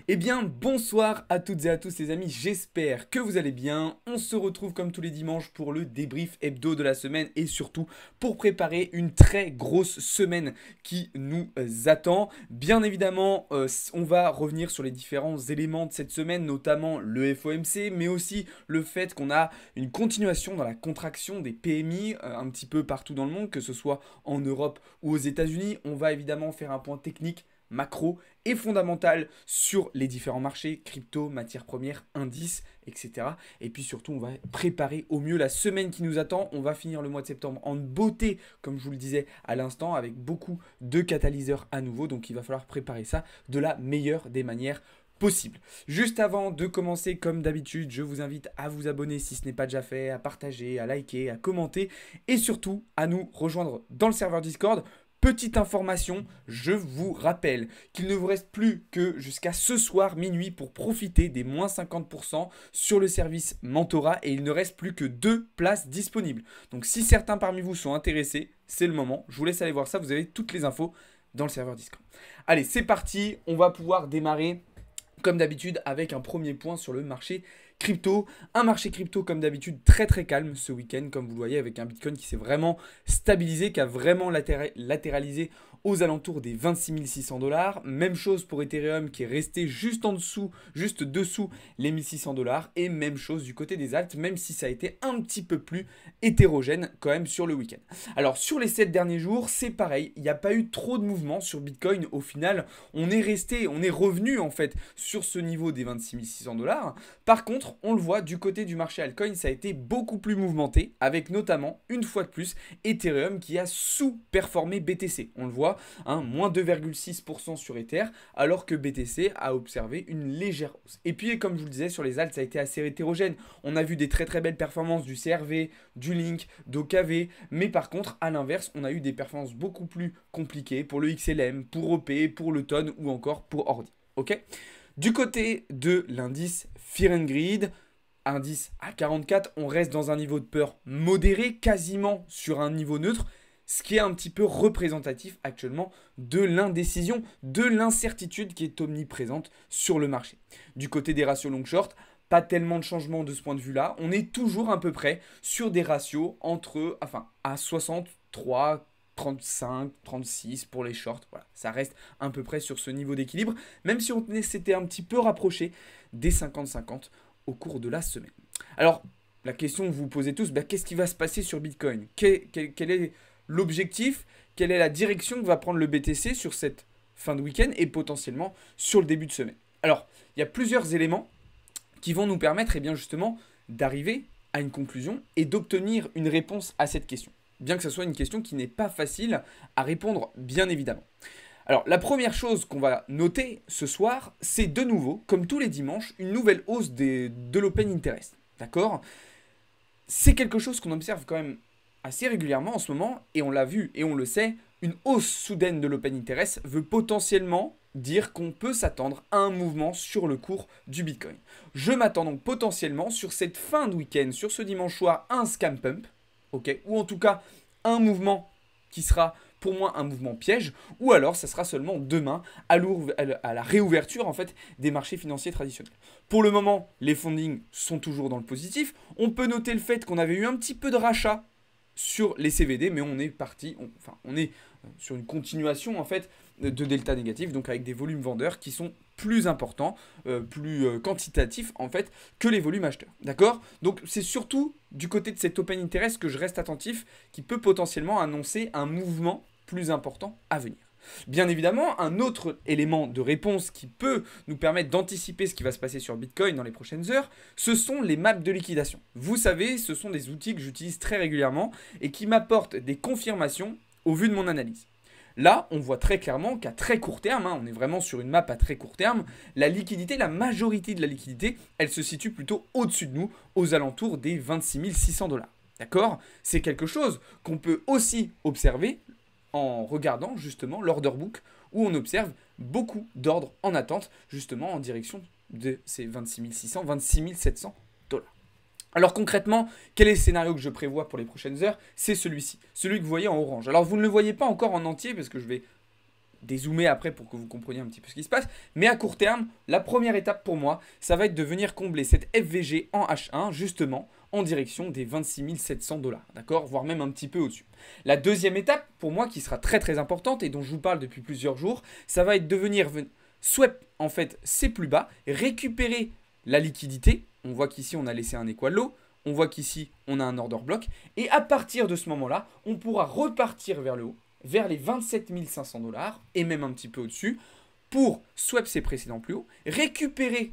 Eh bien, bonsoir à toutes et à tous les amis, j'espère que vous allez bien. On se retrouve comme tous les dimanches pour le débrief hebdo de la semaine et surtout pour préparer une très grosse semaine qui nous attend. Bien évidemment, on va revenir sur les différents éléments de cette semaine, notamment le FOMC, mais aussi le fait qu'on a une continuation dans la contraction des PMI un petit peu partout dans le monde, que ce soit en Europe ou aux États-Unis. On va évidemment faire un point technique macro et fondamental sur les différents marchés, crypto, matières premières, indices, etc. Et puis surtout, on va préparer au mieux la semaine qui nous attend. On va finir le mois de septembre en beauté, comme je vous le disais à l'instant, avec beaucoup de catalyseurs à nouveau. Donc il va falloir préparer ça de la meilleure des manières possible. Juste avant de commencer, comme d'habitude, je vous invite à vous abonner si ce n'est pas déjà fait, à partager, à liker, à commenter et surtout à nous rejoindre dans le serveur Discord. Petite information, je vous rappelle qu'il ne vous reste plus que jusqu'à ce soir minuit pour profiter des moins 50% sur le service Mentora et il ne reste plus que 2 places disponibles. Donc si certains parmi vous sont intéressés, c'est le moment. Je vous laisse aller voir ça, vous avez toutes les infos dans le serveur Discord. Allez, c'est parti, on va pouvoir démarrer comme d'habitude avec un premier point sur le marché crypto. Un marché crypto comme d'habitude très calme ce week-end, comme vous le voyez, avec un Bitcoin qui s'est vraiment stabilisé, qui a vraiment latéralisé aux alentours des 26 600 $. Même chose pour Ethereum qui est resté juste en dessous, juste dessous les 1600 $. Et même chose du côté des alts, même si ça a été un petit peu plus hétérogène quand même sur le week-end. Alors sur les 7 derniers jours, c'est pareil, il n'y a pas eu trop de mouvements sur Bitcoin. Au final, on est revenu en fait sur ce niveau des 26 600 $. Par contre, on le voit du côté du marché altcoin, ça a été beaucoup plus mouvementé, avec notamment, une fois de plus, Ethereum qui a sous-performé BTC. On le voit, hein, moins 2,6% sur Ether, alors que BTC a observé une légère hausse. Et puis, comme je vous le disais, sur les alts, ça a été assez hétérogène. On a vu des très belles performances du CRV, du Link, d'OKV, mais par contre, à l'inverse, on a eu des performances beaucoup plus compliquées pour le XLM, pour OP, pour le TON ou encore pour Ordi. Ok ? Du côté de l'indice Fear and Greed, indice à 44, on reste dans un niveau de peur modéré, quasiment sur un niveau neutre, ce qui est un petit peu représentatif actuellement de l'indécision, de l'incertitude qui est omniprésente sur le marché. Du côté des ratios long-short, pas tellement de changement de ce point de vue-là. On est toujours à peu près sur des ratios à 63, 35, 36 pour les shorts. Voilà, ça reste à peu près sur ce niveau d'équilibre, même si on s'était un petit peu rapproché des 50-50 au cours de la semaine. Alors, la question que vous vous posez tous, qu'est-ce qui va se passer sur Bitcoin ? Quel est l'objectif ? Quelle est la direction que va prendre le BTC sur cette fin de week-end et potentiellement sur le début de semaine ? Alors, il y a plusieurs éléments qui vont nous permettre justement d'arriver à une conclusion et d'obtenir une réponse à cette question. Bien que ce soit une question qui n'est pas facile à répondre, bien évidemment. Alors, la première chose qu'on va noter ce soir, c'est de nouveau, comme tous les dimanches, une nouvelle hausse de l'open interest. D'accord ? C'est quelque chose qu'on observe quand même assez régulièrement en ce moment, et on l'a vu et on le sait, une hausse soudaine de l'open interest veut potentiellement dire qu'on peut s'attendre à un mouvement sur le cours du Bitcoin. Je m'attends donc potentiellement sur cette fin de week-end, sur ce dimanche soir, à un scam pump, okay, ou en tout cas un mouvement qui sera pour moi un mouvement piège, ou alors ça sera seulement demain à la réouverture en fait des marchés financiers traditionnels. Pour le moment, les fundings sont toujours dans le positif. On peut noter le fait qu'on avait eu un petit peu de rachat sur les CVD, mais on est sur une continuation en fait de delta négatif, donc avec des volumes vendeurs qui sont plus importants, plus quantitatifs en fait que les volumes acheteurs. D'accord ? Donc c'est surtout du côté de cet open interest que je reste attentif, qui peut potentiellement annoncer un mouvement plus important à venir. Bien évidemment, un autre élément de réponse qui peut nous permettre d'anticiper ce qui va se passer sur Bitcoin dans les prochaines heures, ce sont les maps de liquidation. Vous savez, ce sont des outils que j'utilise très régulièrement et qui m'apportent des confirmations au vu de mon analyse. Là, on voit très clairement qu'à très court terme, on est vraiment sur une map à très court terme, la majorité de la liquidité, elle se situe plutôt au-dessus de nous, aux alentours des 26 600 $. D'accord ? C'est quelque chose qu'on peut aussi observer en regardant justement l'order book, où on observe beaucoup d'ordres en attente, justement en direction de ces 26 600, 26 700 $. Alors concrètement, quel est le scénario que je prévois pour les prochaines heures ? C'est celui-ci, celui que vous voyez en orange. Alors vous ne le voyez pas encore en entier parce que je vais dézoomer après pour que vous compreniez un petit peu ce qui se passe. Mais à court terme, la première étape pour moi, ça va être de venir combler cette FVG en H1, justement, en direction des 26 700 $, d'accord, voire même un petit peu au-dessus. La deuxième étape, pour moi, qui sera très très importante et dont je vous parle depuis plusieurs jours, ça va être de venir swap, en fait, ses plus bas, récupérer la liquidité. On voit qu'ici, on a laissé un équal low. On voit qu'ici, on a un order block. Et à partir de ce moment-là, on pourra repartir vers le haut, vers les 27 500 $, et même un petit peu au-dessus, pour swap ses précédents plus hauts, récupérer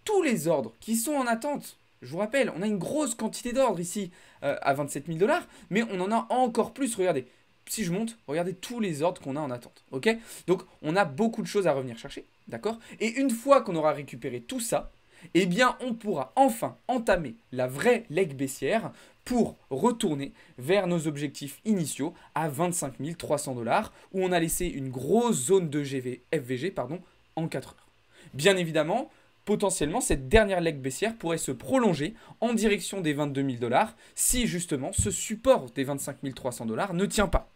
tous les ordres qui sont en attente. Je vous rappelle, on a une grosse quantité d'ordres ici à 27 000 $, mais on en a encore plus. Regardez, si je monte, regardez tous les ordres qu'on a en attente. Ok? Donc, on a beaucoup de choses à revenir chercher. D'accord? Et une fois qu'on aura récupéré tout ça, eh bien, on pourra enfin entamer la vraie leg baissière pour retourner vers nos objectifs initiaux à 25 300 $, où on a laissé une grosse zone de FVG en 4 heures. Bien évidemment, potentiellement, cette dernière leg baissière pourrait se prolonger en direction des 22 000 $ si justement ce support des 25 300 $ ne tient pas.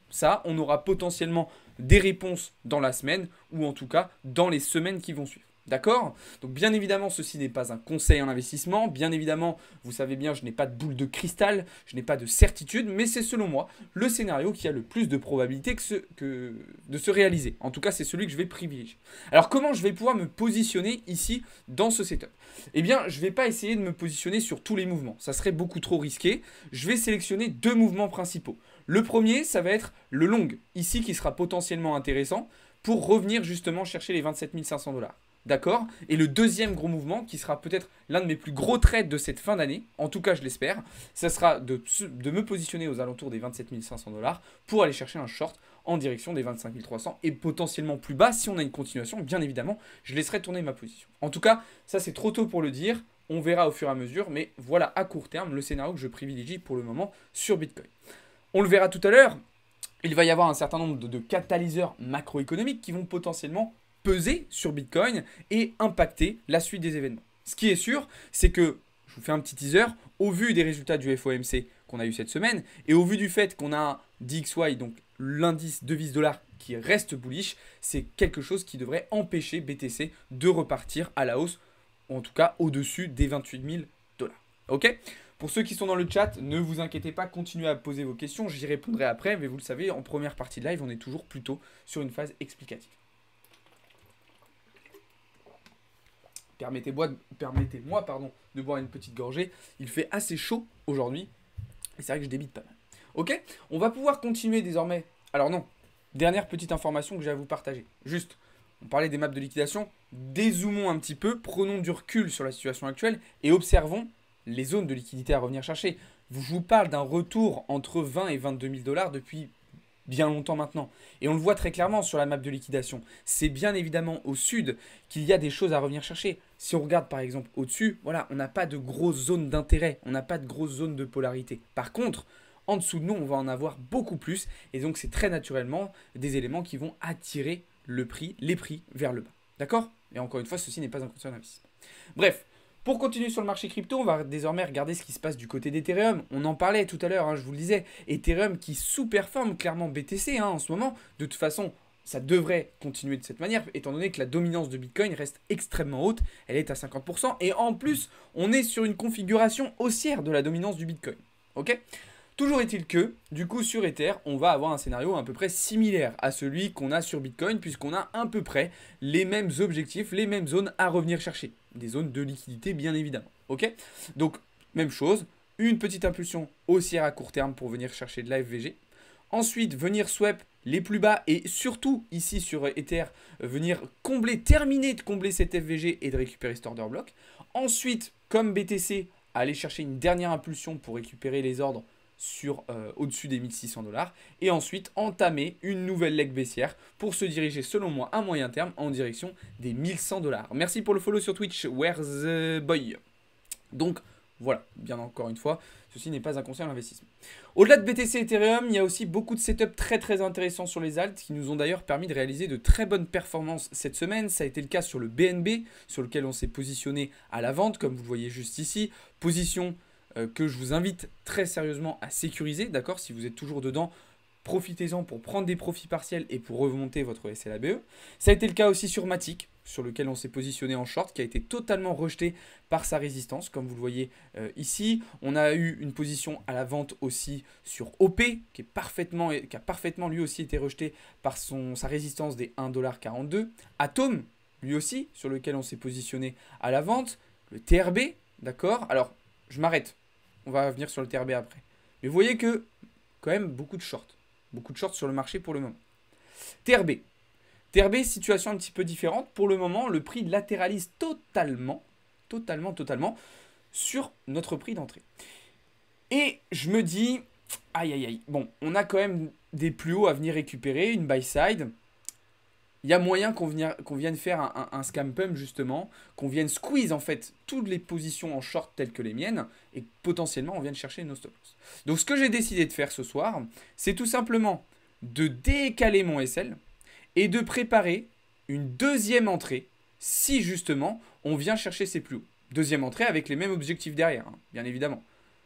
Ça, on aura potentiellement des réponses dans la semaine ou en tout cas dans les semaines qui vont suivre. D'accord? Donc bien évidemment, ceci n'est pas un conseil en investissement. Bien évidemment, vous savez bien, je n'ai pas de boule de cristal, je n'ai pas de certitude, mais c'est selon moi le scénario qui a le plus de probabilité de se réaliser. En tout cas, c'est celui que je vais privilégier. Alors comment je vais pouvoir me positionner ici dans ce setup? Eh bien, je ne vais pas essayer de me positionner sur tous les mouvements. Ça serait beaucoup trop risqué. Je vais sélectionner deux mouvements principaux. Le premier, ça va être le long, ici, qui sera potentiellement intéressant pour revenir justement chercher les 27 500 $. D'accord? Et le deuxième gros mouvement, qui sera peut-être l'un de mes plus gros trades de cette fin d'année, en tout cas je l'espère, ça sera de me positionner aux alentours des 27 500 $ pour aller chercher un short en direction des 25 300 et potentiellement plus bas. Si on a une continuation, bien évidemment, je laisserai tourner ma position. En tout cas, ça c'est trop tôt pour le dire, on verra au fur et à mesure, mais voilà à court terme le scénario que je privilégie pour le moment sur Bitcoin. On le verra tout à l'heure, il va y avoir un certain nombre de catalyseurs macroéconomiques qui vont potentiellement peser sur Bitcoin et impacter la suite des événements. Ce qui est sûr, c'est que, je vous fais un petit teaser, au vu des résultats du FOMC qu'on a eu cette semaine, et au vu du fait qu'on a un DXY, donc l'indice devise dollar qui reste bullish, c'est quelque chose qui devrait empêcher BTC de repartir à la hausse, ou en tout cas au-dessus des 28 000 $. Ok? Pour ceux qui sont dans le chat, ne vous inquiétez pas, continuez à poser vos questions, j'y répondrai après, mais vous le savez, en première partie de live, on est toujours plutôt sur une phase explicative. Permettez-moi de boire une petite gorgée. Il fait assez chaud aujourd'hui. Et c'est vrai que je débite pas mal. Ok? On va pouvoir continuer désormais. Alors non, dernière petite information que j'ai à vous partager. Juste, on parlait des maps de liquidation. Dézoomons un petit peu, prenons du recul sur la situation actuelle et observons les zones de liquidité à revenir chercher. Je vous parle d'un retour entre 20 et 22 000 $ depuis bien longtemps maintenant. Et on le voit très clairement sur la map de liquidation. C'est bien évidemment au sud qu'il y a des choses à revenir chercher. Si on regarde par exemple au-dessus, voilà, on n'a pas de grosse zone d'intérêt, on n'a pas de grosse zone de polarité. Par contre, en dessous de nous, on va en avoir beaucoup plus. Et donc, c'est très naturellement des éléments qui vont attirer les prix vers le bas. D'accord? Et encore une fois, ceci n'est pas un conseil d'investissement. Bref. Pour continuer sur le marché crypto, on va désormais regarder ce qui se passe du côté d'Ethereum. On en parlait tout à l'heure, je vous le disais. Ethereum qui sous-performe clairement BTC en ce moment. De toute façon, ça devrait continuer de cette manière, étant donné que la dominance de Bitcoin reste extrêmement haute. Elle est à 50%. Et en plus, on est sur une configuration haussière de la dominance du Bitcoin. Ok ? Toujours est-il que, du coup, sur Ether, on va avoir un scénario à peu près similaire à celui qu'on a sur Bitcoin, puisqu'on a à peu près les mêmes objectifs, les mêmes zones à revenir chercher. Des zones de liquidité, bien évidemment. Ok? Donc, même chose, une petite impulsion haussière à court terme pour venir chercher de la FVG. Ensuite, venir swap les plus bas et surtout, ici sur Ether, venir terminer de combler cette FVG et de récupérer cet order block. Ensuite, comme BTC, aller chercher une dernière impulsion pour récupérer les ordres au-dessus des 1600 $. Et ensuite, entamer une nouvelle leg baissière pour se diriger, selon moi, à moyen terme en direction des 1100 $. Merci pour le follow sur Twitch, Where's the boy? Donc, voilà, bien encore une fois, ceci n'est pas un conseil en investissement. Au-delà de BTC et Ethereum, il y a aussi beaucoup de setups très intéressants sur les alts qui nous ont d'ailleurs permis de réaliser de très bonnes performances cette semaine. Ça a été le cas sur le BNB, sur lequel on s'est positionné à la vente, comme vous le voyez juste ici. Position que je vous invite très sérieusement à sécuriser, d'accord? Si vous êtes toujours dedans, profitez-en pour prendre des profits partiels et pour remonter votre SLABE. Ça a été le cas aussi sur Matic, sur lequel on s'est positionné en short, qui a été totalement rejeté par sa résistance, comme vous le voyez ici. On a eu une position à la vente aussi sur OP, qui a parfaitement lui aussi été rejeté par sa résistance des 1,42$. Atom, lui aussi, sur lequel on s'est positionné à la vente. Le TRB, d'accord. Alors, je m'arrête. On va revenir sur le TRB après. Mais vous voyez que, quand même, beaucoup de shorts. Beaucoup de shorts sur le marché pour le moment. TRB. TRB, situation un petit peu différente. Pour le moment, le prix latéralise totalement sur notre prix d'entrée. Et je me dis, aïe aïe aïe, bon, on a quand même des plus hauts à venir récupérer, une buy side. Il y a moyen qu'on vienne faire un scam pump justement, qu'on vienne squeeze en fait toutes les positions en short telles que les miennes et potentiellement on vienne chercher nos stop loss. Donc ce que j'ai décidé de faire ce soir, c'est tout simplement de décaler mon SL et de préparer une deuxième entrée si justement on vient chercher ces plus hauts. Deuxième entrée avec les mêmes objectifs derrière, hein, bien évidemment.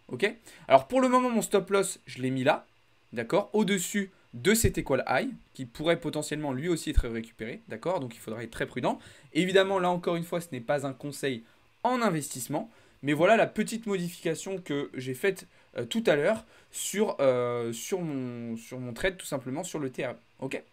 Ok. Alors pour le moment mon stop loss je l'ai mis là, d'accord, au-dessus de cet equal high qui pourrait potentiellement lui aussi être récupéré, d'accord, donc il faudra être très prudent. Évidemment là encore une fois ce n'est pas un conseil en investissement, mais voilà la petite modification que j'ai faite tout à l'heure sur mon trade tout simplement sur le TRB, ok.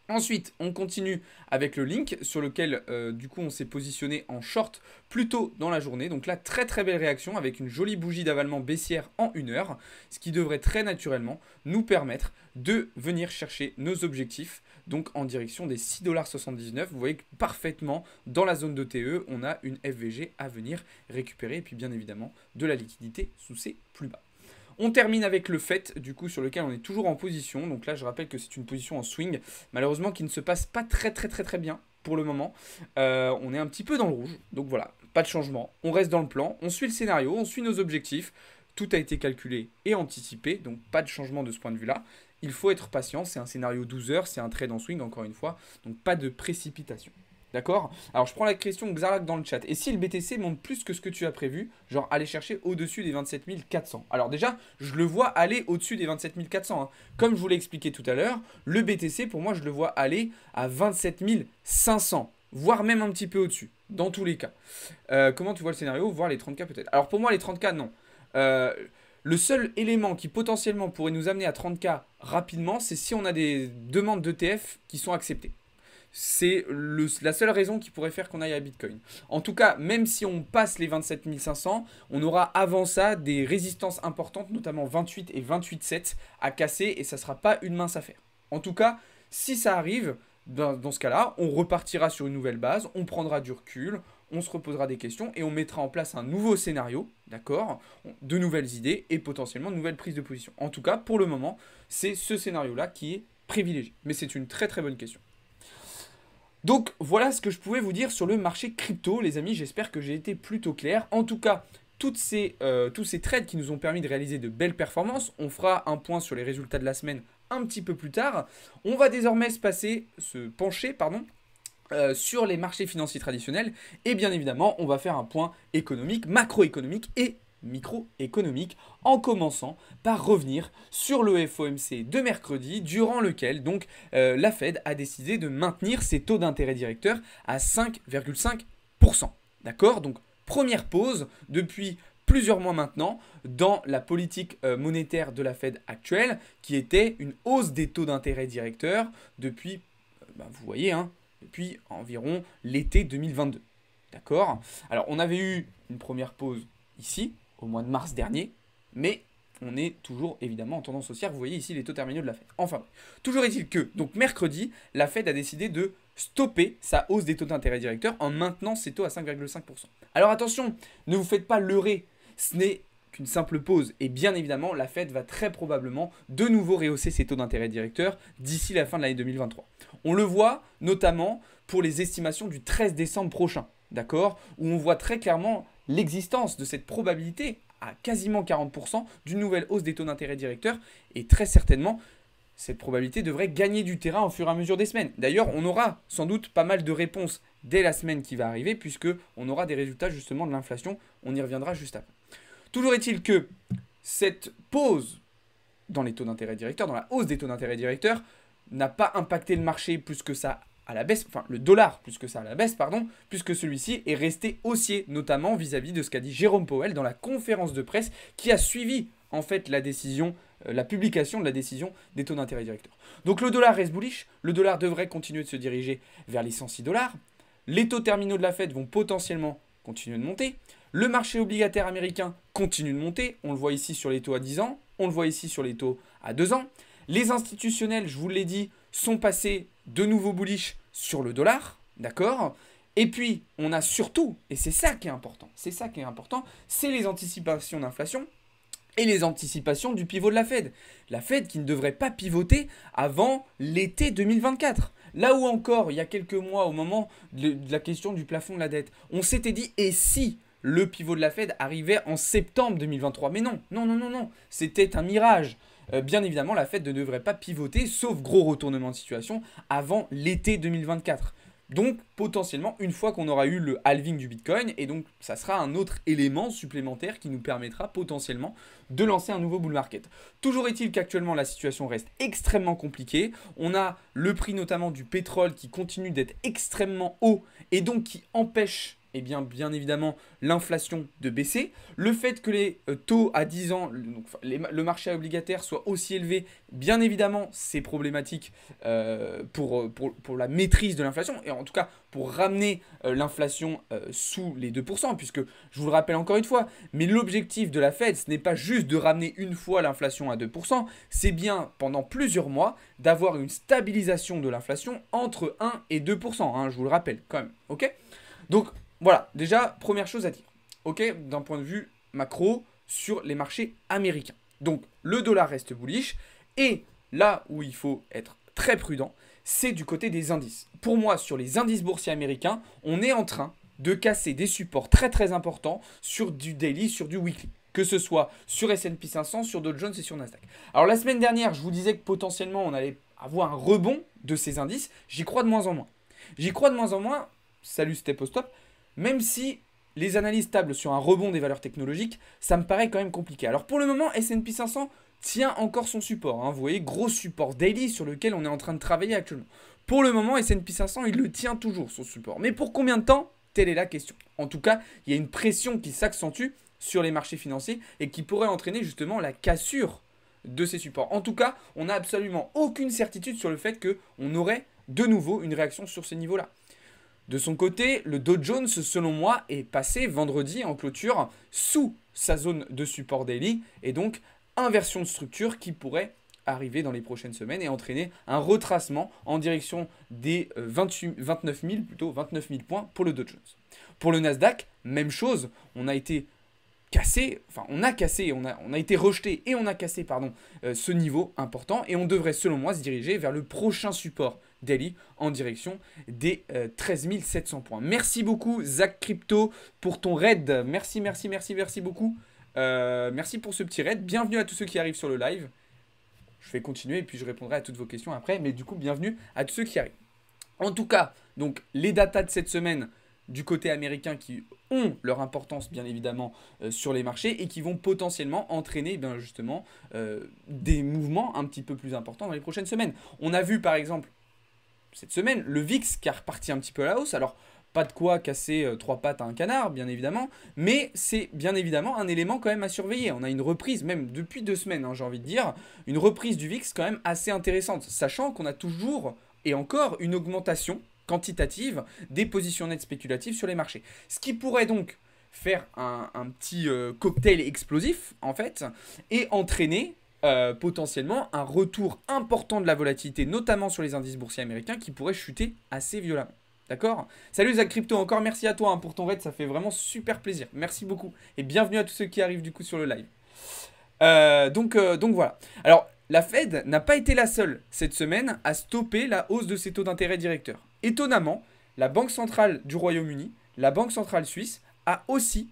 Ensuite, on continue avec le link sur lequel du coup on s'est positionné en short plus tôt dans la journée. Donc là, très très belle réaction avec une jolie bougie d'avalement baissière en 1 heure, ce qui devrait très naturellement nous permettre de venir chercher nos objectifs, donc en direction des 6,79$. Vous voyez que parfaitement dans la zone de TE, on a une FVG à venir récupérer et puis bien évidemment de la liquidité sous ses plus bas. On termine avec le FET, du coup, sur lequel on est toujours en position. Donc là, je rappelle que c'est une position en swing, malheureusement, qui ne se passe pas très bien pour le moment. On est un petit peu dans le rouge. Donc voilà, pas de changement. On reste dans le plan, on suit le scénario, on suit nos objectifs. Tout a été calculé et anticipé, donc pas de changement de ce point de vue-là. Il faut être patient, c'est un scénario 12 heures, c'est un trade en swing, encore une fois. Donc pas de précipitation. D'accord? Alors, je prends la question Xarlac dans le chat. Et si le BTC monte plus que ce que tu as prévu, genre aller chercher au-dessus des 27 400? Alors déjà, je le vois aller au-dessus des 27 400. Hein. Comme je vous l'ai expliqué tout à l'heure, le BTC, pour moi, je le vois aller à 27 500, voire même un petit peu au-dessus, dans tous les cas. Comment tu vois le scénario? Voir les 30K peut-être. Alors pour moi, les 30K, non. Le seul élément qui potentiellement pourrait nous amener à 30K rapidement, c'est si on a des demandes d'ETF qui sont acceptées. C'est la seule raison qui pourrait faire qu'on aille à Bitcoin. En tout cas, même si on passe les 27 500, on aura avant ça des résistances importantes, notamment 28 et 28,7 à casser et ça ne sera pas une mince affaire. En tout cas, si ça arrive, dans ce cas-là, on repartira sur une nouvelle base, on prendra du recul, on se reposera des questions et on mettra en place un nouveau scénario, d'accord, de nouvelles idées et potentiellement de nouvelles prises de position. En tout cas, pour le moment, c'est ce scénario-là qui est privilégié. Mais c'est une très très bonne question. Donc voilà ce que je pouvais vous dire sur le marché crypto, les amis. J'espère que j'ai été plutôt clair. En tout cas, tous ces trades qui nous ont permis de réaliser de belles performances. On fera un point sur les résultats de la semaine un petit peu plus tard. On va désormais se pencher sur les marchés financiers traditionnels. Et bien évidemment, on va faire un point économique, macroéconomique et microéconomique, en commençant par revenir sur le FOMC de mercredi, durant lequel donc la Fed a décidé de maintenir ses taux d'intérêt directeurs à 5,5%. D'accord? Donc première pause depuis plusieurs mois maintenant dans la politique monétaire de la Fed actuelle, qui était une hausse des taux d'intérêt directeurs depuis, vous voyez, hein, depuis environ l'été 2022. D'accord? Alors on avait eu une première pause ici, au mois de mars dernier, mais on est toujours évidemment en tendance haussière. Vous voyez ici les taux terminaux de la Fed. Enfin, toujours est-il que, donc mercredi, la Fed a décidé de stopper sa hausse des taux d'intérêt directeurs en maintenant ses taux à 5,5%. Alors attention, ne vous faites pas leurrer, ce n'est qu'une simple pause. Et bien évidemment, la Fed va très probablement de nouveau rehausser ses taux d'intérêt directeurs d'ici la fin de l'année 2023. On le voit notamment pour les estimations du 13 décembre prochain, d'accord, où on voit très clairement l'existence de cette probabilité à quasiment 40% d'une nouvelle hausse des taux d'intérêt directeurs et très certainement cette probabilité devrait gagner du terrain au fur et à mesure des semaines. D'ailleurs, on aura sans doute pas mal de réponses dès la semaine qui va arriver puisque on aura des résultats justement de l'inflation. On y reviendra juste après. Toujours est-il que cette pause dans les taux d'intérêt directeurs, dans la hausse des taux d'intérêt directeurs, n'a pas impacté le marché plus que ça à la baisse, enfin le dollar plus que ça à la baisse, pardon, puisque celui-ci est resté haussier, notamment vis-à-vis de ce qu'a dit Jérôme Powell dans la conférence de presse qui a suivi en fait la décision, la publication de la décision des taux d'intérêt directeurs. Donc le dollar reste bullish, le dollar devrait continuer de se diriger vers les 106 $. Les taux terminaux de la Fed vont potentiellement continuer de monter. Le marché obligataire américain continue de monter. On le voit ici sur les taux à 10 ans. On le voit ici sur les taux à 2 ans. Les institutionnels, je vous l'ai dit, sont passés de nouveau bullish sur le dollar. D'accord ? Et puis, on a surtout, et c'est ça qui est important, c'est les anticipations d'inflation et les anticipations du pivot de la Fed. La Fed qui ne devrait pas pivoter avant l'été 2024. Là où encore, il y a quelques mois, au moment de la question du plafond de la dette, on s'était dit, et si le pivot de la Fed arrivait en septembre 2023 ? Mais non, c'était un mirage. Bien évidemment, la Fed ne devrait pas pivoter, sauf gros retournement de situation, avant l'été 2024. Donc, potentiellement, une fois qu'on aura eu le halving du Bitcoin, et donc ça sera un autre élément supplémentaire qui nous permettra potentiellement de lancer un nouveau bull market. Toujours est-il qu'actuellement, la situation reste extrêmement compliquée. On a le prix notamment du pétrole qui continue d'être extrêmement haut et donc qui empêche bien évidemment l'inflation de baisser. Le fait que les taux à 10 ans, donc, le marché obligataire soit aussi élevé, bien évidemment, c'est problématique pour la maîtrise de l'inflation, et en tout cas pour ramener l'inflation sous les 2%, puisque, je vous le rappelle encore une fois, mais l'objectif de la Fed, ce n'est pas juste de ramener une fois l'inflation à 2%, c'est bien, pendant plusieurs mois, d'avoir une stabilisation de l'inflation entre 1 et 2%, hein, je vous le rappelle quand même, ok ? Donc, voilà, déjà, première chose à dire, ok, d'un point de vue macro sur les marchés américains. Donc, le dollar reste bullish, et là où il faut être très prudent, c'est du côté des indices. Pour moi, sur les indices boursiers américains, on est en train de casser des supports très très importants sur du daily, sur du weekly. Que ce soit sur S&P 500, sur Dow Jones et sur Nasdaq. Alors la semaine dernière, je vous disais que potentiellement on allait avoir un rebond de ces indices. J'y crois de moins en moins. Salut Step au Stop. Même si les analyses tablent sur un rebond des valeurs technologiques, ça me paraît quand même compliqué. Alors pour le moment, S&P 500 tient encore son support. Hein. Vous voyez, gros support daily sur lequel on est en train de travailler actuellement. Pour le moment, S&P 500, il le tient toujours, son support. Mais pour combien de temps ? Telle est la question. En tout cas, il y a une pression qui s'accentue sur les marchés financiers et qui pourrait entraîner justement la cassure de ces supports. En tout cas, on n'a absolument aucune certitude sur le fait qu'on aurait de nouveau une réaction sur ces niveaux-là. De son côté, le Dow Jones, selon moi, est passé vendredi en clôture sous sa zone de support daily et donc inversion de structure qui pourrait arriver dans les prochaines semaines et entraîner un retracement en direction des 29 000 points pour le Dow Jones. Pour le Nasdaq, même chose, on a été rejeté et on a cassé ce niveau important et on devrait selon moi se diriger vers le prochain support daily en direction des 13 700 points. Merci beaucoup Zach Crypto pour ton raid. Merci beaucoup. Merci pour ce petit raid. Bienvenue à tous ceux qui arrivent sur le live. Je vais continuer et puis je répondrai à toutes vos questions après. Mais du coup, bienvenue à tous ceux qui arrivent. En tout cas, donc les datas de cette semaine du côté américain qui ont leur importance bien évidemment sur les marchés et qui vont potentiellement entraîner justement des mouvements un petit peu plus importants dans les prochaines semaines. On a vu par exemple cette semaine le VIX qui a reparti un petit peu à la hausse. Alors pas de quoi casser trois pattes à un canard bien évidemment, mais c'est bien évidemment un élément quand même à surveiller. On a une reprise même depuis 2 semaines, hein, j'ai envie de dire, une reprise du VIX quand même assez intéressante, sachant qu'on a toujours et encore une augmentation quantitative des positions nettes spéculatives sur les marchés. Ce qui pourrait donc faire un petit cocktail explosif en fait et entraîner potentiellement un retour important de la volatilité, notamment sur les indices boursiers américains qui pourraient chuter assez violemment. D'accord ? Salut Zach Crypto, encore merci à toi hein, pour ton raid, ça fait vraiment super plaisir. Merci beaucoup et bienvenue à tous ceux qui arrivent du coup sur le live. Donc voilà. Alors la Fed n'a pas été la seule cette semaine à stopper la hausse de ses taux d'intérêt directeurs. Étonnamment, la Banque centrale du Royaume-Uni, la Banque centrale suisse ont aussi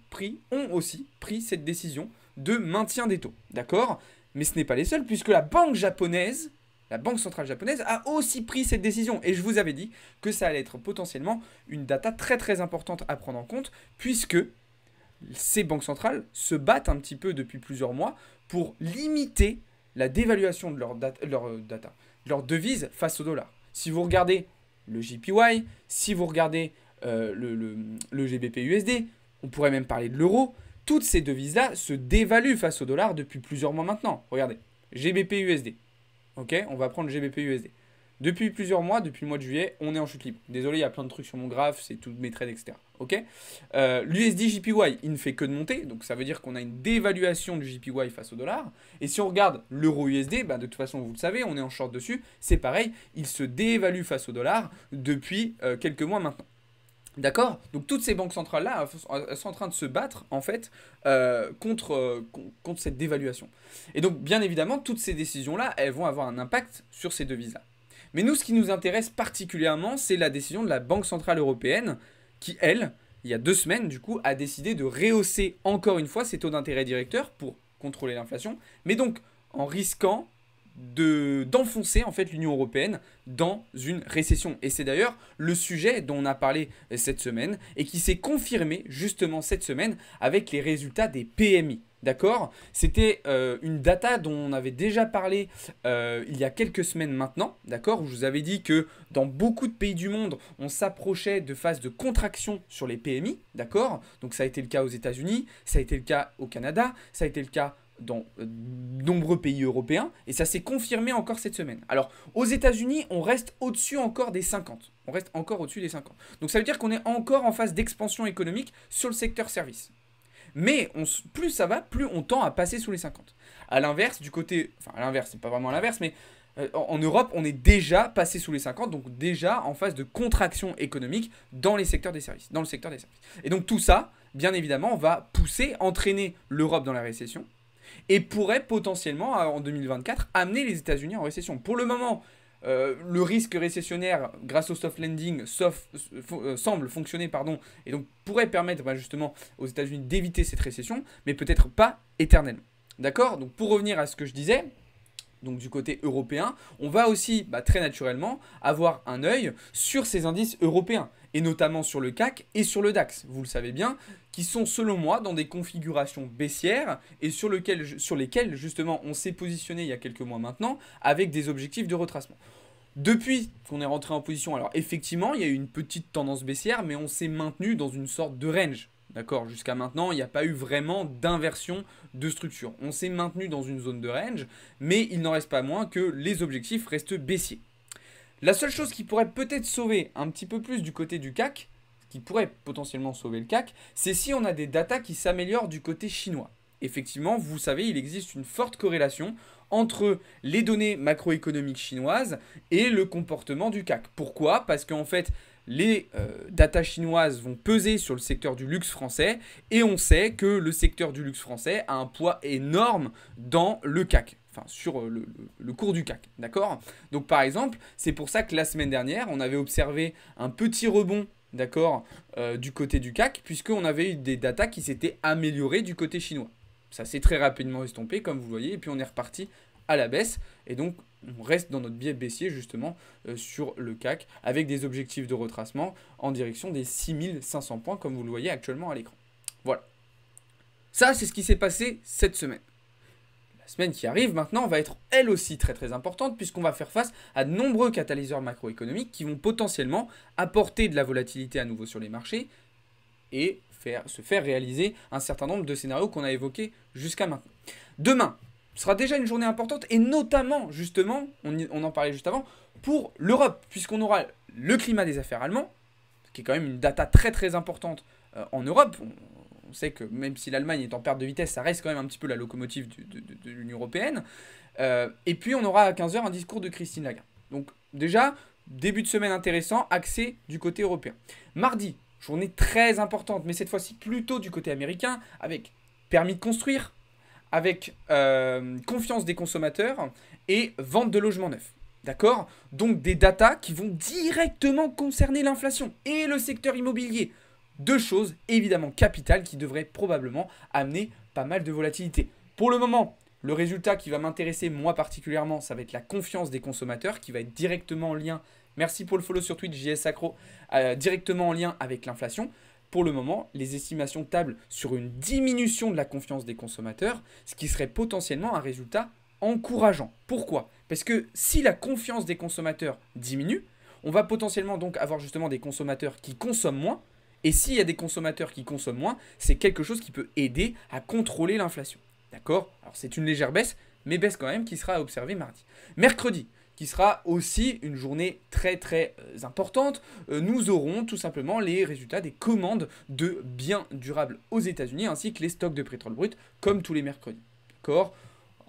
pris cette décision de maintien des taux. D'accord ? Mais ce n'est pas les seuls puisque la Banque centrale japonaise a aussi pris cette décision. Et je vous avais dit que ça allait être potentiellement une data très très importante à prendre en compte puisque ces banques centrales se battent un petit peu depuis plusieurs mois pour limiter la dévaluation de leur devise face au dollar. Si vous regardez le JPY, si vous regardez le GBP USD, on pourrait même parler de l'euro, toutes ces devises-là se dévaluent face au dollar depuis plusieurs mois maintenant. Regardez, GBP USD. Ok, on va prendre le GBP USD. Depuis plusieurs mois, depuis le mois de juillet, on est en chute libre. Désolé, il y a plein de trucs sur mon graphe, c'est tous mes trades, etc. Ok, l'USD JPY, il ne fait que de monter, donc ça veut dire qu'on a une dévaluation du JPY face au dollar. Et si on regarde l'euro USD, bah de toute façon, vous le savez, on est en short dessus, c'est pareil, il se dévalue face au dollar depuis quelques mois maintenant. D'accord? Donc toutes ces banques centrales-là sont en train de se battre, en fait, contre cette dévaluation. Et donc, bien évidemment, toutes ces décisions-là, elles vont avoir un impact sur ces devises-là. Mais nous, ce qui nous intéresse particulièrement, c'est la décision de la Banque Centrale Européenne qui, elle, il y a 2 semaines, du coup, a décidé de rehausser encore une fois ses taux d'intérêt directeurs pour contrôler l'inflation, mais donc en risquant d'enfoncer en fait l'Union européenne dans une récession. Et c'est d'ailleurs le sujet dont on a parlé cette semaine et qui s'est confirmé justement cette semaine avec les résultats des PMI. D'accord? C'était une data dont on avait déjà parlé il y a quelques semaines maintenant, d'accord? Où je vous avais dit que dans beaucoup de pays du monde, on s'approchait de phases de contraction sur les PMI, d'accord? Donc ça a été le cas aux États-Unis, ça a été le cas au Canada, ça a été le cas dans nombreux pays européens, et ça s'est confirmé encore cette semaine. Alors, aux États-Unis, on reste au-dessus encore des 50. On reste encore au-dessus des 50. Donc ça veut dire qu'on est encore en phase d'expansion économique sur le secteur service. Mais plus ça va, plus on tend à passer sous les 50. À l'inverse, du côté... Enfin, à l'inverse, c'est pas vraiment à l'inverse, mais en Europe, on est déjà passé sous les 50, donc déjà en phase de contraction économique dans les secteurs des services, dans le secteur des services. Et donc tout ça, bien évidemment, va pousser, entraîner l'Europe dans la récession, et pourrait potentiellement, en 2024, amener les États-Unis en récession. Pour le moment, le risque récessionnaire, grâce au soft landing, semble fonctionner, et donc pourrait permettre justement aux États-Unis d'éviter cette récession, mais peut-être pas éternellement. D'accord? Donc pour revenir à ce que je disais, donc du côté européen, on va aussi très naturellement avoir un œil sur ces indices européens, et notamment sur le CAC et sur le DAX, vous le savez bien, qui sont selon moi dans des configurations baissières et sur lesquelles justement on s'est positionné il y a quelques mois maintenant avec des objectifs de retracement. Depuis qu'on est rentré en position, alors effectivement il y a eu une petite tendance baissière, mais on s'est maintenu dans une sorte de range. D'accord, jusqu'à maintenant, il n'y a pas eu vraiment d'inversion de structure. On s'est maintenu dans une zone de range, mais il n'en reste pas moins que les objectifs restent baissiers. La seule chose qui pourrait peut-être sauver un petit peu plus du côté du CAC, qui pourrait potentiellement sauver le CAC, c'est si on a des datas qui s'améliorent du côté chinois. Effectivement, vous savez, il existe une forte corrélation entre les données macroéconomiques chinoises et le comportement du CAC. Pourquoi? Parce qu'en fait, les datas chinoises vont peser sur le secteur du luxe français et on sait que le secteur du luxe français a un poids énorme dans le CAC. Enfin, sur le cours du CAC, d'accord? Donc par exemple, c'est pour ça que la semaine dernière, on avait observé un petit rebond, d'accord, du côté du CAC, puisqu'on avait eu des datas qui s'étaient améliorées du côté chinois. Ça s'est très rapidement estompé, comme vous le voyez, et puis on est reparti à la baisse, et donc on reste dans notre biais baissier justement sur le CAC, avec des objectifs de retracement en direction des 6500 points, comme vous le voyez actuellement à l'écran. Voilà. Ça, c'est ce qui s'est passé cette semaine. La semaine qui arrive maintenant va être elle aussi très très importante, puisqu'on va faire face à de nombreux catalyseurs macroéconomiques qui vont potentiellement apporter de la volatilité à nouveau sur les marchés et se faire réaliser un certain nombre de scénarios qu'on a évoqués jusqu'à maintenant. Demain sera déjà une journée importante, et notamment justement, on en parlait juste avant, pour l'Europe, puisqu'on aura le climat des affaires allemand, qui est quand même une data très très importante en Europe. On sait que même si l'Allemagne est en perte de vitesse, ça reste quand même un petit peu la locomotive de l'Union européenne. Et puis on aura à 15 h un discours de Christine Lagarde. Donc déjà, début de semaine intéressant, axé du côté européen. Mardi, journée très importante, mais cette fois-ci plutôt du côté américain, avec permis de construire, avec confiance des consommateurs et vente de logements neufs. D'accord? Donc des datas qui vont directement concerner l'inflation et le secteur immobilier. Deux choses évidemment capitales qui devraient probablement amener pas mal de volatilité. Pour le moment, le résultat qui va m'intéresser moi particulièrement, ça va être la confiance des consommateurs qui va être directement en lien, merci pour le follow sur Twitch, JS Sacro, directement en lien avec l'inflation. Pour le moment, les estimations tablent sur une diminution de la confiance des consommateurs, ce qui serait potentiellement un résultat encourageant. Pourquoi? Parce que si la confiance des consommateurs diminue, on va potentiellement donc avoir justement des consommateurs qui consomment moins. Et s'il y a des consommateurs qui consomment moins, c'est quelque chose qui peut aider à contrôler l'inflation. D'accord? Alors c'est une légère baisse, mais baisse quand même qui sera à observer mardi. Mercredi, qui sera aussi une journée très très importante, nous aurons tout simplement les résultats des commandes de biens durables aux États-Unis ainsi que les stocks de pétrole brut comme tous les mercredis. D'accord?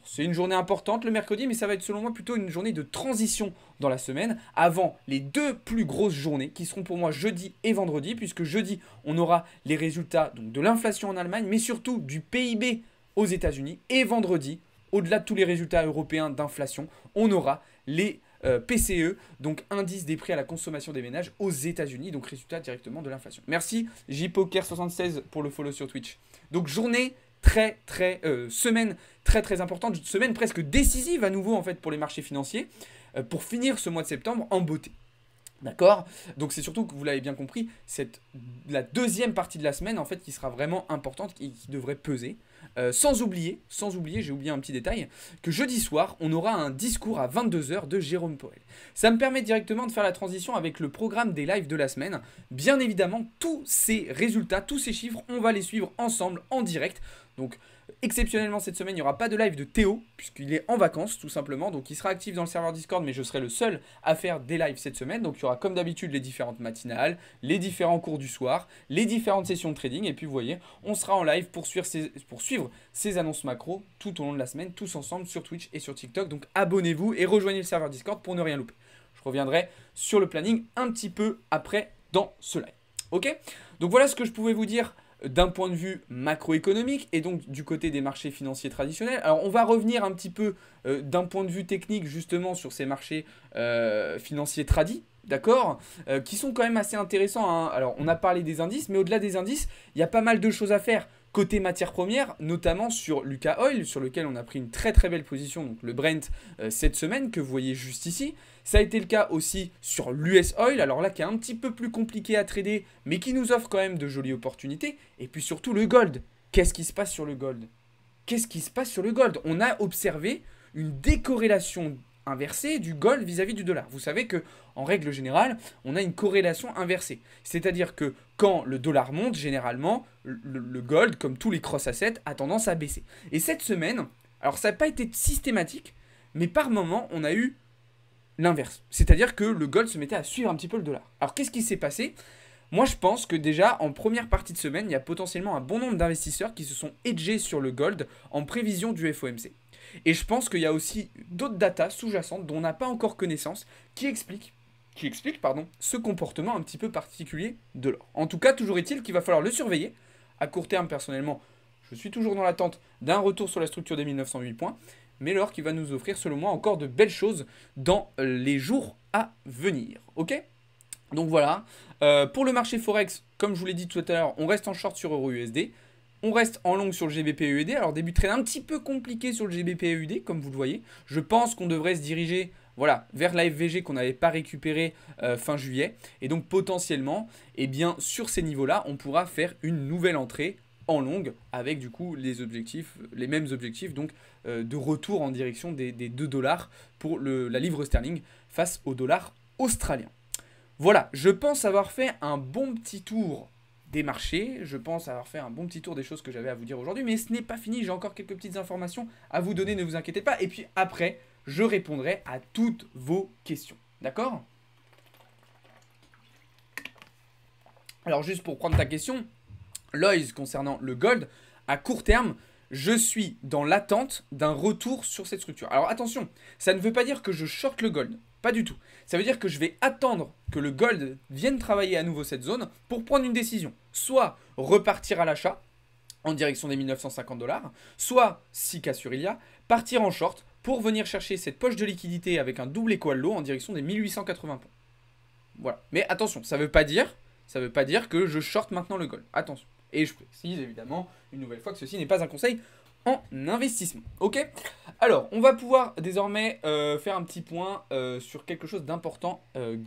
C'est une journée importante le mercredi, mais ça va être selon moi plutôt une journée de transition dans la semaine avant les deux plus grosses journées qui seront pour moi jeudi et vendredi, puisque jeudi on aura les résultats donc, de l'inflation en Allemagne, mais surtout du PIB aux États-Unis, et vendredi, au-delà de tous les résultats européens d'inflation, on aura les PCE, donc indice des prix à la consommation des ménages aux États-Unis, donc résultat directement de l'inflation. Merci JPoker76 pour le follow sur Twitch. Donc journée semaine très importante, semaine presque décisive à nouveau en fait pour les marchés financiers, pour finir ce mois de septembre en beauté. D'accord? Donc c'est surtout que vous l'avez bien compris, c'est la deuxième partie de la semaine en fait qui sera vraiment importante et qui devrait peser. Sans oublier, j'ai oublié un petit détail, que jeudi soir, on aura un discours à 22 h de Jérôme Powell. Ça me permet directement de faire la transition avec le programme des lives de la semaine. Bien évidemment, tous ces résultats, tous ces chiffres, on va les suivre ensemble en direct. Donc exceptionnellement cette semaine, il n'y aura pas de live de Théo, puisqu'il est en vacances tout simplement. Donc il sera actif dans le serveur Discord, mais je serai le seul à faire des lives cette semaine. Donc il y aura comme d'habitude les différentes matinales, les différents cours du soir, les différentes sessions de trading. Et puis vous voyez, on sera en live pour suivre ces annonces macro tout au long de la semaine, tous ensemble sur Twitch et sur TikTok. Donc abonnez-vous et rejoignez le serveur Discord pour ne rien louper. Je reviendrai sur le planning un petit peu après dans ce live. Ok? Donc voilà ce que je pouvais vous dire d'un point de vue macroéconomique et donc du côté des marchés financiers traditionnels. Alors on va revenir un petit peu d'un point de vue technique justement sur ces marchés financiers tradis, d'accord, qui sont quand même assez intéressants, hein. Alors on a parlé des indices, mais au-delà des indices, il y a pas mal de choses à faire côté matières premières, notamment sur Lucas Oil, sur lequel on a pris une très belle position, donc le Brent cette semaine que vous voyez juste ici. Ça a été le cas aussi sur l'US Oil, alors là qui est un petit peu plus compliqué à trader, mais qui nous offre quand même de jolies opportunités. Et puis surtout le gold. Qu'est-ce qui se passe sur le gold? Qu'est-ce qui se passe sur le gold? On a observé une décorrélation inversée du gold vis-à-vis du dollar. Vous savez que en règle générale, on a une corrélation inversée. C'est-à-dire que quand le dollar monte, généralement, le gold, comme tous les cross-assets, a tendance à baisser. Et cette semaine, alors ça n'a pas été systématique, mais par moment, on a eu l'inverse. C'est-à-dire que le gold se mettait à suivre un petit peu le dollar. Alors qu'est-ce qui s'est passé? Moi je pense que déjà en première partie de semaine, il y a potentiellement un bon nombre d'investisseurs qui se sont hedgés sur le gold en prévision du FOMC. Et je pense qu'il y a aussi d'autres datas sous-jacentes dont on n'a pas encore connaissance qui expliquent ce comportement un petit peu particulier de l'or. En tout cas, toujours est-il qu'il va falloir le surveiller. À court terme, personnellement, je suis toujours dans l'attente d'un retour sur la structure des 1908 points. Mais l'or qui va nous offrir, selon moi, encore de belles choses dans les jours à venir. Ok? Donc voilà. Pour le marché Forex, comme je vous l'ai dit tout à l'heure, on reste en short sur EURUSD. On reste en long sur le GBP-UED. Alors début de trade un petit peu compliqué sur le GBP-UED, comme vous le voyez. Je pense qu'on devrait se diriger vers la FVG qu'on n'avait pas récupéré fin juillet. Et donc potentiellement, eh bien, sur ces niveaux-là, on pourra faire une nouvelle entrée en longue avec du coup les mêmes objectifs donc de retour en direction des 2 dollars pour la livre sterling face au dollar australien. Voilà, je pense avoir fait un bon petit tour des marchés, je pense avoir fait un bon petit tour des choses que j'avais à vous dire aujourd'hui, mais ce n'est pas fini, j'ai encore quelques petites informations à vous donner, ne vous inquiétez pas, et puis après, je répondrai à toutes vos questions, d'accord? Alors juste pour prendre ta question, Loïs, concernant le gold, à court terme, je suis dans l'attente d'un retour sur cette structure. Alors attention, ça ne veut pas dire que je short le gold, pas du tout. Ça veut dire que je vais attendre que le gold vienne travailler à nouveau cette zone pour prendre une décision. Soit repartir à l'achat en direction des 1950 $, soit, si cas sur il y a, partir en short pour venir chercher cette poche de liquidité avec un double écho à l'eau en direction des 1880 points. Voilà. Mais attention, ça veut pas dire que je short maintenant le gold. Attention. Et je précise évidemment une nouvelle fois que ceci n'est pas un conseil en investissement. Ok? Alors, on va pouvoir désormais faire un petit point sur quelque chose d'important,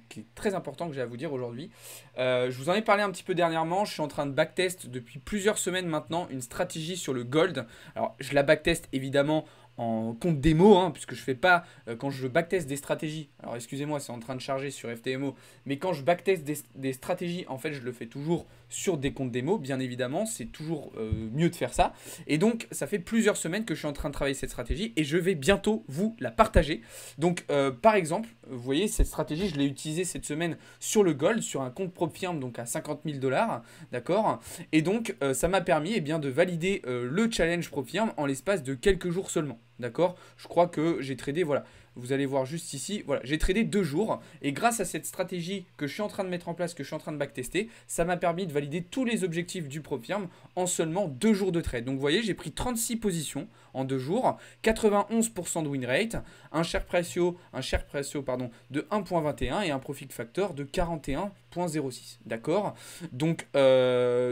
qui est très important que j'ai à vous dire aujourd'hui. Je vous en ai parlé un petit peu dernièrement. Je suis en train de backtest depuis plusieurs semaines maintenant une stratégie sur le gold. Alors, je la backtest évidemment en compte démo, hein, puisque je fais pas, quand je backtest des stratégies, alors excusez-moi, c'est en train de charger sur FTMO, mais quand je backtest des stratégies, en fait, je le fais toujours sur des comptes démo, bien évidemment, c'est toujours mieux de faire ça. Et donc, ça fait plusieurs semaines que je suis en train de travailler cette stratégie et je vais bientôt vous la partager. Donc, par exemple, vous voyez, cette stratégie, je l'ai utilisée cette semaine sur le gold, sur un compte PropFirm, donc à 50 000 $, d'accord. Et donc, ça m'a permis eh bien, de valider le challenge PropFirm en l'espace de quelques jours seulement, d'accord. Je crois que j'ai tradé, voilà. Vous allez voir juste ici, voilà, j'ai tradé 2 jours et grâce à cette stratégie que je suis en train de mettre en place, que je suis en train de backtester, ça m'a permis de valider tous les objectifs du PropFirm en seulement 2 jours de trade. Donc vous voyez, j'ai pris 36 positions en 2 jours, 91% de win rate, un share ratio de 1.21 et un profit factor de 41.06. D'accord. Donc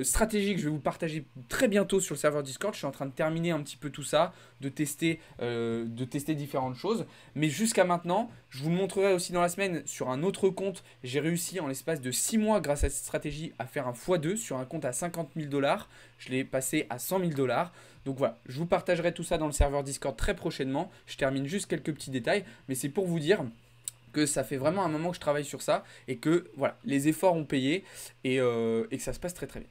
stratégie que je vais vous partager très bientôt sur le serveur Discord. Je suis en train de terminer un petit peu tout ça, de tester différentes choses. Mais jusqu'à maintenant, je vous le montrerai aussi dans la semaine sur un autre compte. J'ai réussi en l'espace de 6 mois grâce à cette stratégie à faire un x2 sur un compte à 50 000 $. Je l'ai passé à 100 000 $. Donc voilà, je vous partagerai tout ça dans le serveur Discord très prochainement. Je termine juste quelques petits détails, mais c'est pour vous dire que ça fait vraiment un moment que je travaille sur ça et que voilà, les efforts ont payé et que ça se passe très très bien.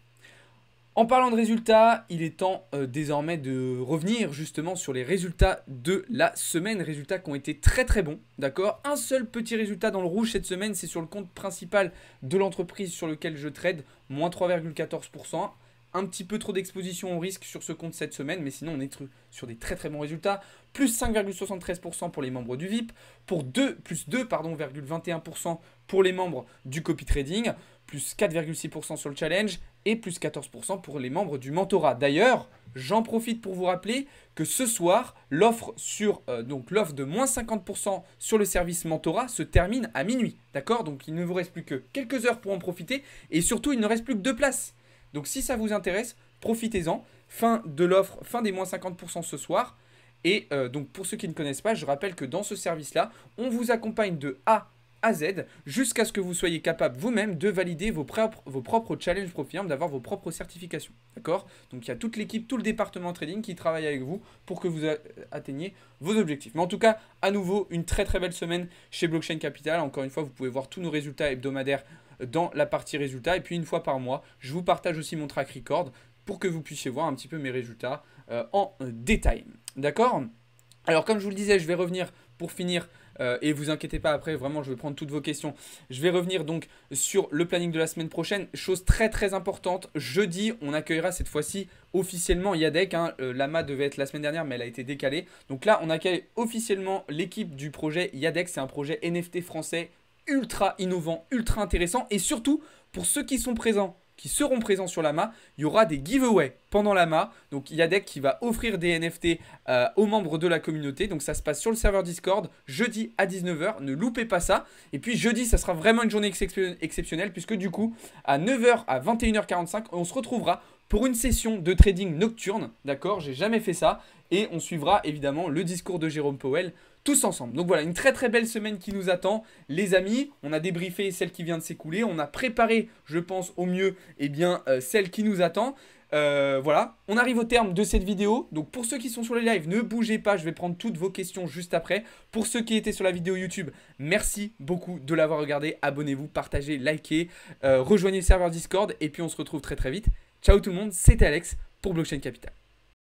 En parlant de résultats, il est temps désormais de revenir justement sur les résultats de la semaine. Résultats qui ont été très très bons, d'accord. Un seul petit résultat dans le rouge cette semaine, c'est sur le compte principal de l'entreprise sur lequel je trade, moins 3,14%. Un petit peu trop d'exposition au risque sur ce compte cette semaine, mais sinon on est sur des très très bons résultats. Plus 5,73% pour les membres du VIP, plus 2,21% pour les membres du copy trading, plus 4,6% sur le challenge et plus 14% pour les membres du mentorat. D'ailleurs, j'en profite pour vous rappeler que ce soir, l'offre de moins 50% sur le service mentorat se termine à minuit. D'accord. Donc il ne vous reste plus que quelques heures pour en profiter et surtout il ne reste plus que 2 places. Donc si ça vous intéresse, profitez-en. Fin de l'offre, fin des moins 50% ce soir. Et donc pour ceux qui ne connaissent pas, je rappelle que dans ce service-là, on vous accompagne de A à Z jusqu'à ce que vous soyez capable vous-même de valider vos propres challenges PropFirm, d'avoir vos propres certifications. D'accord. Donc il y a toute l'équipe, tout le département trading qui travaille avec vous pour que vous atteigniez vos objectifs. Mais en tout cas, à nouveau, une très très belle semaine chez Blockchain Capital. Encore une fois, vous pouvez voir tous nos résultats hebdomadaires dans la partie résultats. Et puis une fois par mois, je vous partage aussi mon track record pour que vous puissiez voir un petit peu mes résultats en détail. D'accord. Alors comme je vous le disais, je vais revenir pour finir et vous inquiétez pas, après vraiment je vais prendre toutes vos questions. Je vais revenir donc sur le planning de la semaine prochaine. Chose très très importante, jeudi on accueillera cette fois-ci officiellement Yadek, hein. L'AMA devait être la semaine dernière mais elle a été décalée. Donc là on accueille officiellement l'équipe du projet Yadek. C'est un projet NFT français ultra innovant, ultra intéressant. Et surtout pour ceux qui seront présents sur l'AMA, il y aura des giveaways pendant l'AMA. Donc Yadek qui va offrir des NFT aux membres de la communauté. Donc ça se passe sur le serveur Discord jeudi à 19 h. Ne loupez pas ça. Et puis jeudi, ça sera vraiment une journée exceptionnelle puisque du coup, à 9 h à 21 h 45, on se retrouvera pour une session de trading nocturne. D'accord, j'ai jamais fait ça. Et on suivra évidemment le discours de Jérôme Powell tous ensemble. Donc voilà, une très très belle semaine qui nous attend. Les amis, on a débriefé celle qui vient de s'écouler. On a préparé, je pense, au mieux celle qui nous attend. Voilà, on arrive au terme de cette vidéo. Donc pour ceux qui sont sur les lives, ne bougez pas, je vais prendre toutes vos questions juste après. Pour ceux qui étaient sur la vidéo YouTube, merci beaucoup de l'avoir regardé. Abonnez-vous, partagez, likez, rejoignez le serveur Discord et puis on se retrouve très très vite. Ciao tout le monde, c'était Alex pour Blockchain Capital.